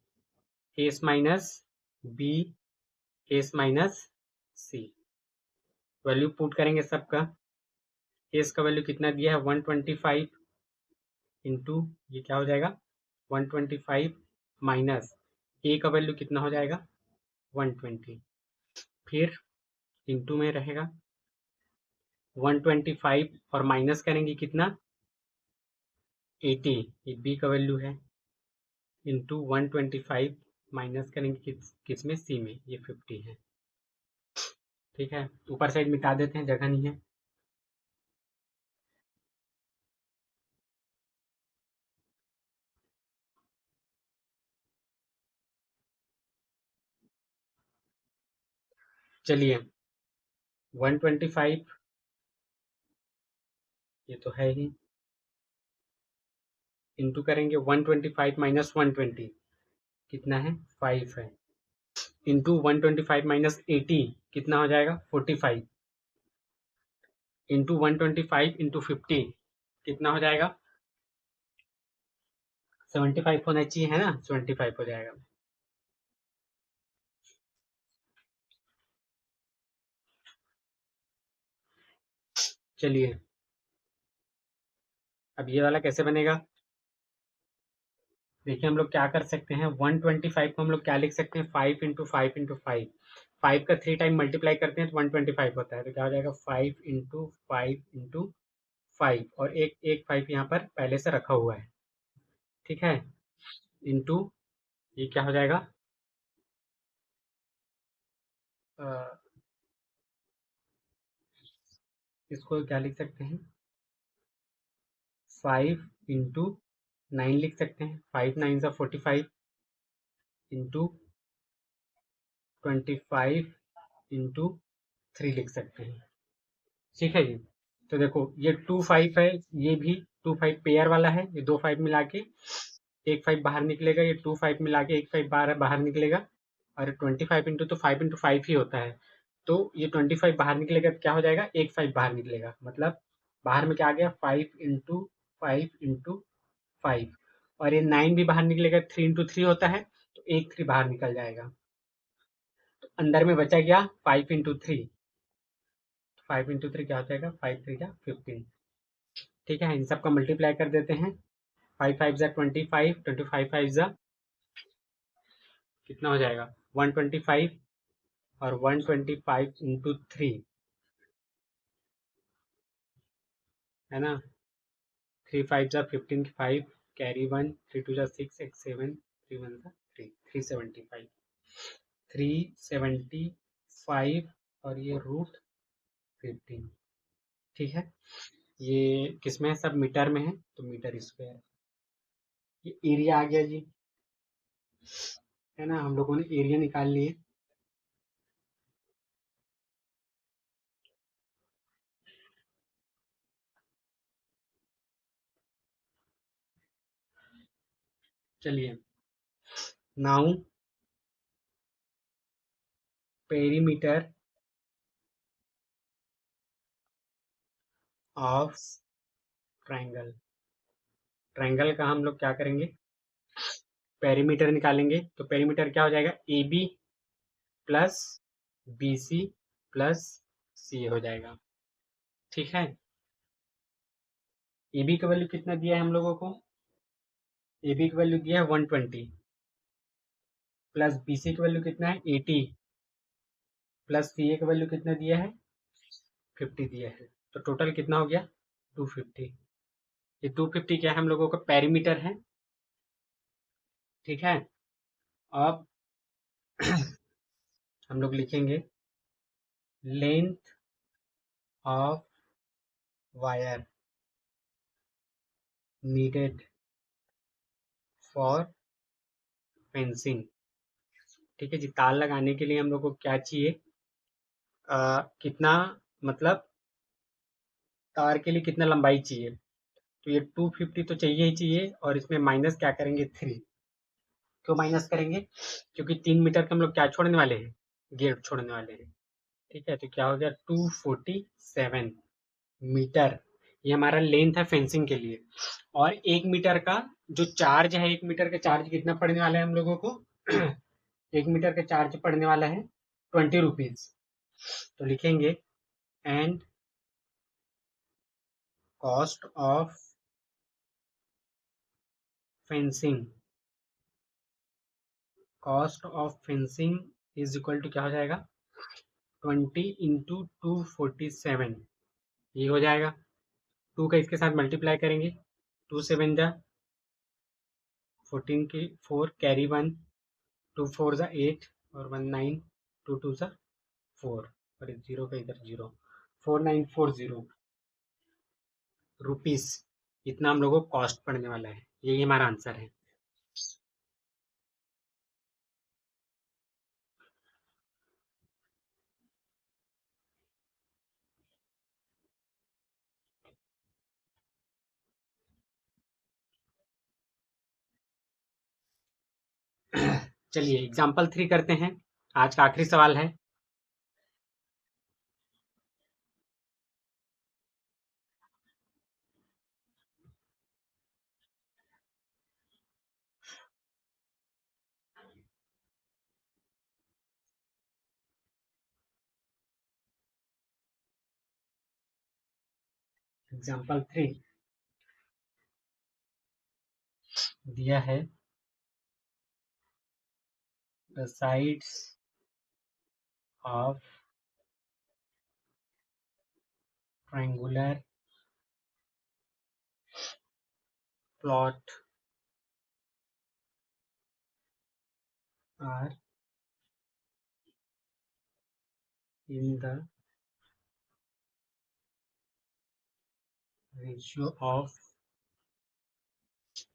S minus B, S minus C. Value put करेंगे सबका। एस का वैल्यू कितना दिया है 125 इंटू ये क्या हो जाएगा 125 माइनस ए का वैल्यू कितना हो जाएगा 120, फिर इंटू में रहेगा 125 और माइनस करेंगे कितना 80, ये बी का वैल्यू है, इंटू 125 माइनस करेंगे किस में, सी में, ये 50 है। ठीक है, ऊपर साइड मिटा देते हैं, जगह नहीं है। चलिए 125 ये तो है ही, इंटू करेंगे 125 माइनस 120 कितना है 5 है, इंटू 125 माइनस 80 कितना हो जाएगा 45, इंटू 125 इंटू 50 कितना हो जाएगा 75 होना चाहिए, है ना, 75 हो जाएगा। चलिए अब ये वाला कैसे बनेगा, देखिए हम लोग क्या कर सकते हैं, 125 को हम लोग क्या लिख सकते हैं 5 इंटू 5 इंटू 5, 5 का 3 टाइम मल्टीप्लाई करते हैं तो 125 होता है, तो क्या हो जाएगा 5 इंटू 5 इंटू 5, और एक एक 5 यहाँ पर पहले से रखा हुआ है, ठीक है, इंटू ये क्या हो जाएगा अ, इसको क्या लिख सकते हैं 5 इंटू 9 लिख सकते हैं, 5 9 सा 45 इंटू 25 इंटू 3 लिख सकते हैं। ठीक है जी। तो देखो ये 2 5 है, ये भी 2 5 पेयर वाला है, ये 2 5 मिला के एक 5 बाहर निकलेगा, ये 2 5 मिला के एक 5 बाहर बाहर निकलेगा, और 25 इंटू तो 5 इंटू 5 ही होता है, तो ये 25 बाहर निकलेगा तो क्या हो जाएगा एक 5 बाहर निकलेगा, मतलब बाहर में क्या आ गया 5 इंटू 5 और ये 9 भी बाहर निकलेगा, 3 इंटू 3 होता है, तो एक 3 बाहर निकल जाएगा, तो अंदर में बचा गया 5 इंटू 3, 5 इंटू 3 क्या हो जाएगा 5 3 जा 15। ठीक है, इन सब का मल्टीप्लाई कर देते हैं, 5 5 जा 25, 25 5 जा कितना हो जाएगा 125, और 125 इंटू 3 है ना, 3 5 जा 15, 5 कैरी 1, 3 2 जा 6, 6 7, 3 1 जा 3, 375, 375, और ये √15। ठीक है, ये किसमें है, सब मीटर में है, तो मीटर स्क्वायर, ये एरिया आ गया जी, है ना, हम लोगों ने एरिया निकाल लिए। चलिए now perimeter of triangle, triangle का हम लोग क्या करेंगे पेरीमीटर निकालेंगे, तो पेरीमीटर क्या हो जाएगा A B plus B C plus C हो जाएगा। ठीक है, ए बी का वैल्यू कितना दिया है हम लोगों को, ए बी का वैल्यू दिया है 120 प्लस बी सी का वैल्यू कितना है 80 प्लस सी ए का वैल्यू कितना दिया है 50 दिया है। तो टोटल कितना हो गया 250। ये 250 क्या है हम लोगों का पेरीमीटर है। ठीक है, अब हम लोग लिखेंगे length of wire needed for fencing. ठीक है जी, तार लगाने के लिए हम लोग को क्या चाहिए, कितना मतलब तार के लिए कितना लंबाई चाहिए। तो ये 250 तो चाहिए ही चाहिए, और इसमें माइनस क्या करेंगे 3। क्यों माइनस करेंगे, क्योंकि 3 मीटर का हम लोग क्या छोड़ने वाले हैं, गेट छोड़ने वाले हैं। ठीक है, तो क्या हो गया 247 मीटर, ये हमारा लेंथ है फेंसिंग के लिए। और 1 मीटर का जो चार्ज है, 1 मीटर का चार्ज कितना पड़ने वाला है हम लोगों को 1 मीटर का चार्ज पड़ने वाला है 20 रुपीज। तो लिखेंगे and cost of fencing, cost of fencing is equal to क्या हो जाएगा 20 × 247, ये हो जाएगा। 2 का इसके साथ मल्टीप्लाई करेंगे, 2 7 जा 14 की 4 कैरी 1, 2 4 जा 8 और 1 9, 2 2 जा 4 और इस जीरो का इधर जीरो, 4940 रुपीस, इतना हम लोगों को कॉस्ट पड़ने वाला है। यही हमारा आंसर है। चलिए एग्जाम्पल 3 करते हैं, आज का आखिरी सवाल है। एग्जाम्पल 3 दिया है, the sides of triangular plot are in the ratio of,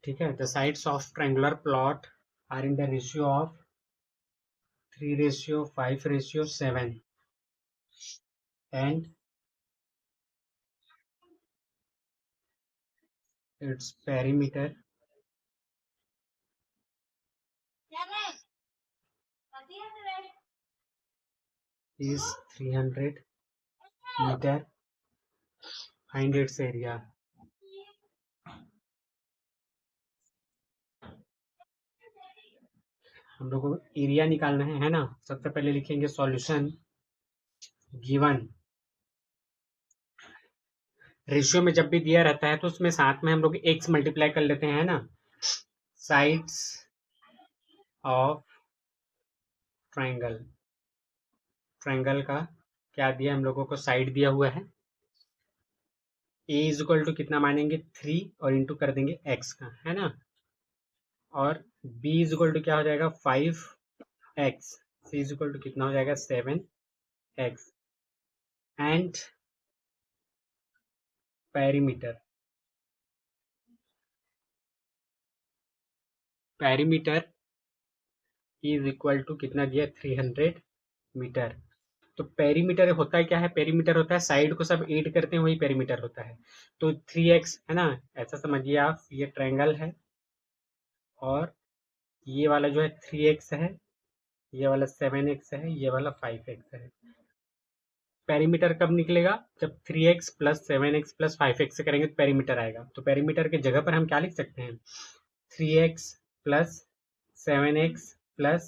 ठीक है, the sides of triangular plot are in the ratio of 3:5:7 and its perimeter is 300 meter. Find its area. हम लोग को एरिया निकालना है ना। सबसे पहले लिखेंगे सॉल्यूशन गिवन, रेशियो में जब भी दिया रहता है तो उसमें साथ में हम लोग x मल्टीप्लाई कर लेते हैं ना। साइड्स ऑफ ट्रायंगल, ट्रायंगल का क्या दिया हम लोगों को, साइड दिया हुआ है। a इज इक्वल टू कितना मानेंगे 3 और इंटू कर देंगे x का, है ना। और b इज इक्वल टू क्या हो जाएगा 5x, c is equal to कितना हो जाएगा 7x and perimeter, perimeter is equal to कितना दिया 300 मीटर। तो पेरीमीटर होता है क्या है, पेरीमीटर होता है साइड को सब ऐड करते हैं वही पेरीमीटर होता है। तो 3x है ना, ऐसा समझिए आप, ये ट्रायंगल है और ये वाला जो है 3x है, ये वाला 7x है, ये वाला 5x है। पेरीमीटर कब निकलेगा, जब 3x plus 7x plus 5x से करेंगे तो पेरीमीटर आएगा। तो पेरीमीटर की जगह पर हम क्या लिख सकते हैं 3x plus 7x plus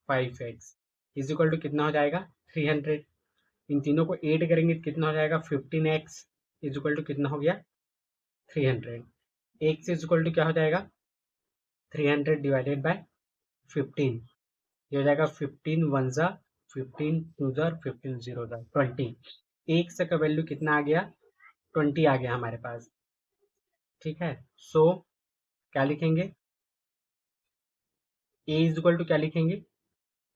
5x is equal to कितना हो जाएगा 300। इन तीनों को ऐड करेंगे तो कितना हो जाएगा 15x इज इक्वल टू कितना हो गया 300। x इज इक्वल टू क्या हो जाएगा 300 डिवाइडेड बाय 15। ये हो जाएगा 15 वन ज़ा 15 टू ज़ा 15 जीरो ज़ा 20। x का वैल्यू कितना आ गया 20 आ गया हमारे पास। ठीक है, सो क्या लिखेंगे a इज इक्वल टू क्या लिखेंगे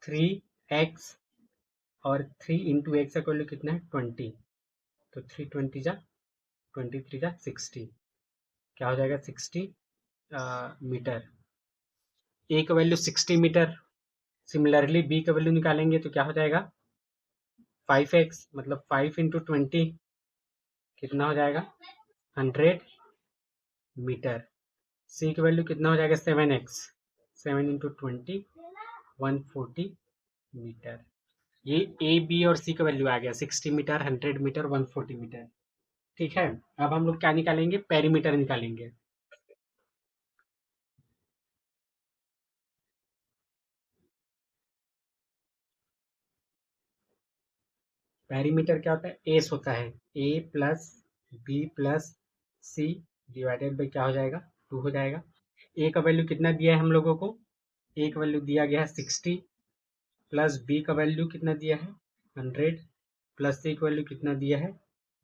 3x और 3 इंटू एक्स का वैल्यू कितना है 20। तो 3 ज़ा 23 ज़ा 60 क्या हो जाएगा 60 मीटर। ए का वैल्यू 60 मीटर। सिमिलरली बी का वैल्यू निकालेंगे तो क्या हो जाएगा 5x मतलब 5 इंटू 20 कितना हो जाएगा 100 मीटर। सी का वैल्यू कितना हो जाएगा 7x 7 इंटू 20 140 मीटर। ये ए बी और सी का वैल्यू आ गया 60 मीटर 100 मीटर 140 मीटर। ठीक है, अब हम लोग क्या निकालेंगे पेरीमीटर निकालेंगे। पेरीमीटर क्या होता है एस होता है A plus B plus C divided by क्या हो जाएगा 2 हो जाएगा। ए का वैल्यू कितना दिया है हम लोगों को ए का वैल्यू दिया गया है 60 प्लस बी का वैल्यू कितना दिया है 100 प्लस सी का वैल्यू कितना दिया है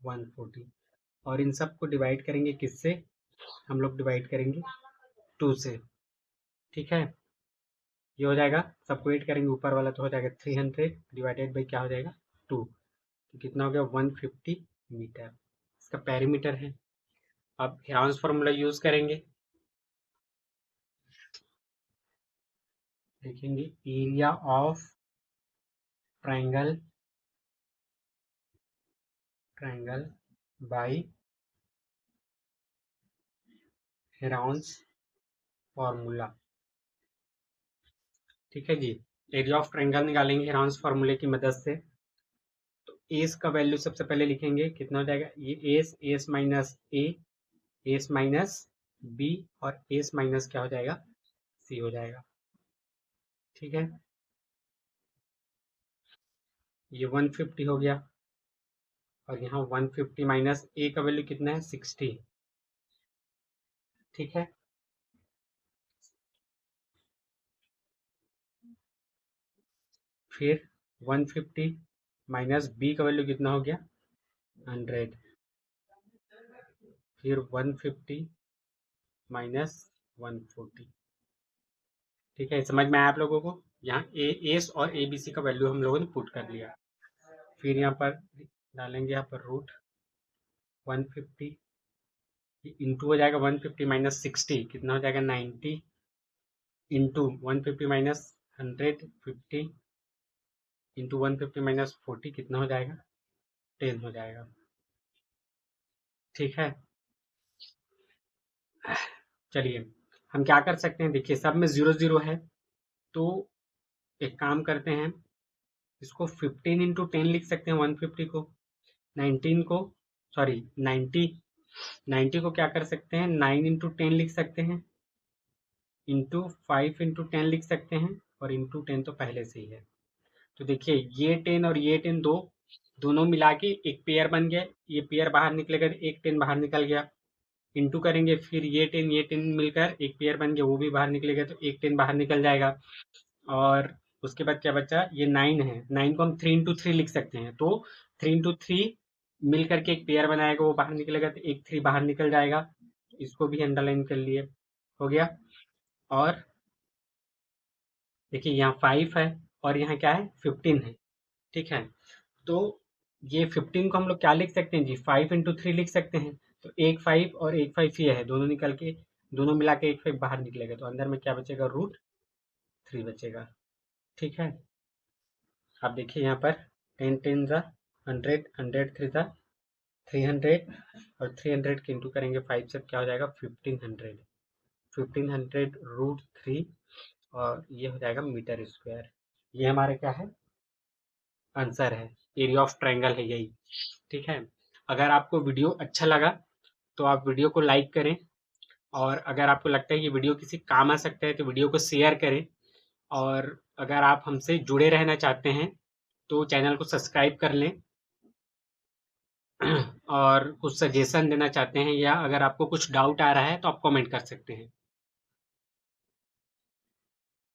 140 और इन सब को डिवाइड करेंगे किससे हम लोग डिवाइड करेंगे 2 से। ठीक है, ये हो जाएगा सबको ऐड करेंगे ऊपर वाला तो हो जाएगा 300 डिवाइडेड बाई क्या हो जाएगा 2 तो कितना हो गया 150 मीटर इसका पेरीमीटर है। अब हेरॉन्स फार्मूला यूज करेंगे, देखेंगे area of triangle by Heron's formula. ठीक है जी, एरिया ऑफ ट्रायंगल निकालेंगे हेरॉन्स फार्मूले की मदद से। तो एस का वैल्यू सबसे पहले लिखेंगे कितना हो जाएगा ये s minus A S minus B और एस माइनस क्या हो जाएगा सी हो जाएगा। ठीक है, ये 150 हो गया और यहाँ 150 माइनस ए का वैल्यू कितना है 60। ठीक है, फिर 150 माइनस बी का वैल्यू कितना हो गया 100 फिर 150 माइनस 140। ठीक है, समझ में आया आप लोगों को। यहाँ ए एस और ए बी सी का वैल्यू हम लोगों ने पुट कर लिया। फिर यहाँ पर डालेंगे यहाँ पर रूट 150 इंटू हो जाएगा 150 माइनस 60 कितना हो जाएगा 90 इंटू 150 माइनस 150 इंटू 150 माइनस 40 कितना हो जाएगा 10 हो जाएगा। ठीक है, चलिए हम क्या कर सकते हैं देखिए सब में 0 0 है तो एक काम करते हैं इसको 15 इंटू 10 लिख सकते हैं 150 को 19 को सॉरी 90 को क्या कर सकते हैं 9 इंटू 10 लिख सकते हैं इंटू 5 इंटू 10 लिख सकते हैं और इंटू 10 तो पहले से ही है। तो देखिए ये 10 और ये 10 दोनों मिला के एक पेयर बन गया, ये पेयर बाहर निकलेगा एक 10 बाहर निकल गया इंटू करेंगे फिर ये 10 मिलकर एक पेयर बन गया वो भी बाहर निकलेगा तो एक 10 बाहर निकल जाएगा और उसके बाद क्या बचा ये 9 है 9 को हम 3 इंटू 3 लिख सकते हैं तो 3 इंटू 3 मिल करके एक पेयर बनाएगा वो बाहर निकलेगा तो एक 3 बाहर निकल जाएगा। इसको भी अंडरलाइन कर लिए हो गया। और देखिए यहाँ 5 है और यहाँ क्या है 15 है। ठीक है, तो ये 15 को हम लोग क्या लिख सकते हैं जी 5 इंटू 3 लिख सकते हैं तो एक 5 और एक 5 ये है दोनों निकल के दोनों मिला के एक 5 बाहर निकलेगा तो अंदर में क्या बचेगा रूट 3 बचेगा। ठीक है, आप देखिए यहाँ पर 10 10 ज़ा 100 100 3 ज़ा 300 और 300 के इंटू करेंगे 5 से क्या हो जाएगा 1500 रूट 3 और ये हो जाएगा मीटर स्क्वायर। ये हमारे क्या है आंसर है, एरिया ऑफ ट्रायंगल है यही। ठीक है, अगर आपको वीडियो अच्छा लगा तो आप वीडियो को लाइक करें और अगर आपको लगता है कि वीडियो किसी काम आ सकता है तो वीडियो को शेयर करें और अगर आप हमसे जुड़े रहना चाहते हैं तो चैनल को सब्सक्राइब कर लें। और कुछ सजेशन देना चाहते हैं या अगर आपको कुछ डाउट आ रहा है तो आप कमेंट कर सकते हैं।